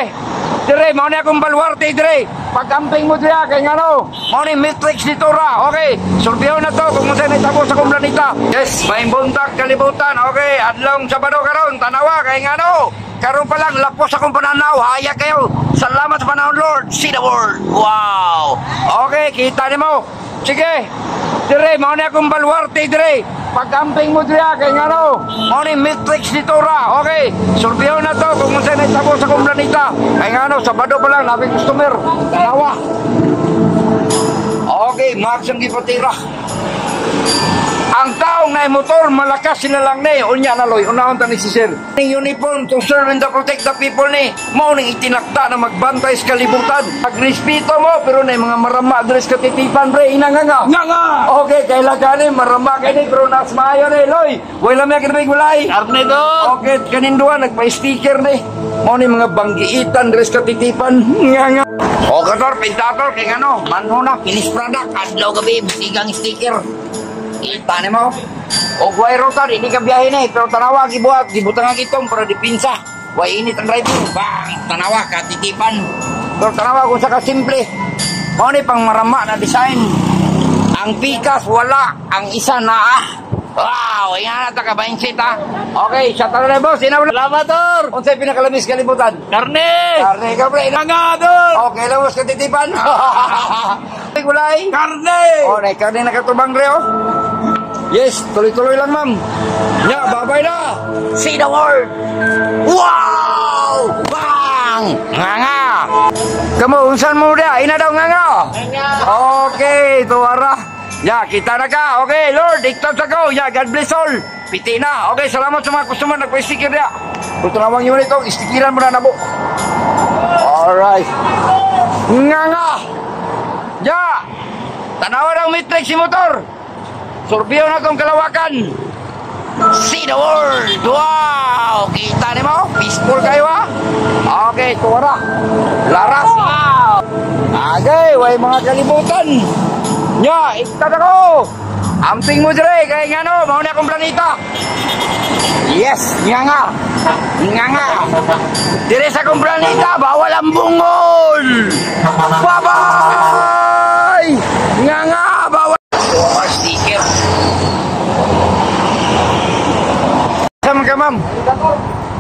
Sige. Dire, mau ni akong baluarte, dire. Pagkamping mo diya, kay ngano. Mau ni matrix dito ra. Okay. Surbiyaw na to kung mo sa naitabo sa kumplanita. Yes, may buntag kalibutan. Okay, adlong Sabado karon, tanawa, kay ngano. Karon pa lang, lapos akong pananaw. Haya kayo. Salamat sa panahon, Lord. See the world. Wow. Okay, kita ni mo. Sige. Dire, mau ni akong baluarte, dire. Pagkamping mo diya, kay ngano. Mau ni matrix dito ra. Okay. Surbiyaw na to kung mo sa naitabo sa kumplanita. Kay ngano, Sabado pa lang, nabi customer. Tanawa. Okay, Max ang gipatira. Ang taong na motor, malakas sila lang ni. Unya na loy, unahon ta ni si sir. Yung uniform to serve and to protect the people ni. Mao ning itinakda na magbantay sa kalibutan. Pagrespeto mo, pero na mga marama adres ka titipan, pre, inanganga. Nganga! Okay, kailan gani, marama ka ni, pero nas maayo ni, loy. Wala may kinabig gulay. Karne do. Okay, kaninduan, nagpa-sticker ni. Mao ni mga banggiitan, adres ka titipan. Nganga. O, kator, pintator, kaya ano, manuna, finish product, adlaw gabi, butigang sticker. Kita ni mo. O guay rotar, hindi ka biyahe na eh. Pero tanawa, gibuhat, gibutang ang itong para dipinsa. Guay init ang driver. Bang! Tanawa, katitipan. Pero tanawa kung saka simple. O ni pang marama na design. Ang pikas, wala. Ang isa na Wow! Ingat na ka-mindset ha. Okay, shut up na boss. Salamat, Tor. Kung sa'yo pinakalamis kalibutan. Karne! Karne, karne. Nangadol! Okay lang, boss, katitipan. Gulay. Karne! O, na karne na katubang, Reo. Yes, tuloy-tuloy lang, ma'am. Ya, babay na. See the world. Wow! Bang! Nganga! Kamu, unsan mo dia? Ina daw nganga. Nganga. Okay, tuwara. Ya, kita na ka. Okay, Lord, iktab sa ko. Ya, God bless all. Piti na. Okay, salamat sa mga customer. Nagpa-sticker niya. Kung tunawang yun ito, istikiran mo na nabo. Alright. Nganga! Ya! Tanawa ng matrix si motor. Surbiyo na itong kalawakan. See the world. Wow! Kita ni mo? Peaceful kayo ha? Okay, tuwara. Laras. Wow! Okay, way mga kalibutan. Nya, iktat ako. Amping mo dire, kaya nga no, mauna akong planeta. Yes, nga. Dire sa akong planeta, bawal ang bungol. Bye-bye! Nga, bawal. Oh, sticker. Sama ka, ma'am?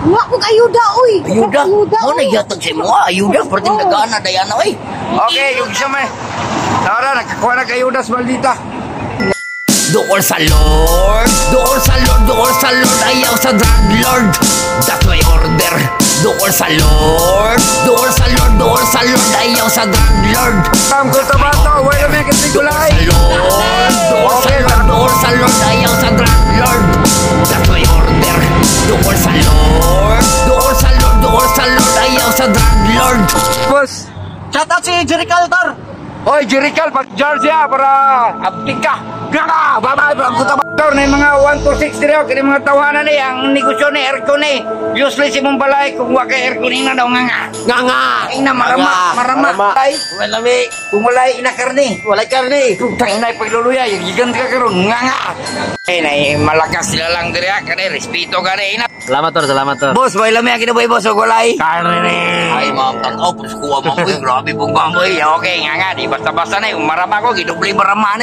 Nga ko ayuda, uy. Ayuda? Ano nagyatag sa mo? Ayuda, perting nagana, dayana, uy. Okay, yung isa may. Tara, nagkakuha na kayo das maldita. Doon sa Lord, doon sa Lord, doon sa Lord, ayaw sa drug lord. That's my order. Doon sa Lord, doon sa Lord, doon sa Lord, ayaw sa drug lord. Pam ko to bato, wala may kasigulay. Doon sa Lord, doon sa Lord, ayaw sa drug lord. That's my order. Doon sa Lord, doon sa Lord, doon sa Lord, ayaw sa drug lord. Boss, shout out si Jerical Tor. Oy, Jerical, pag-jar siya para abtik ka. Nga, babay, bro. Kuta ba? Na mga 126 dito, kaya mga tawanan ni, ang negosyo ni aircon ni. Useless imong balay, kung wala kay aircon na daw nga. Nga. Ina, marama. Ay, walami. Kung walay inakarni. Walay karni. Tutang inay pagluluya, yung gigant ka karon. Nga. Ay, malakas sila lang dito, kaya respeto ka rin. Salamat, Tor. Salamat, Tor. Boss, walay lamay, kinabuhi, boss, o walay. Karni. Ay, ma'am, tanaw, pus kuha mo, grabe pong bamoy. Okay, nga, di basta-basta na, yung marama ko, gidubli marama na.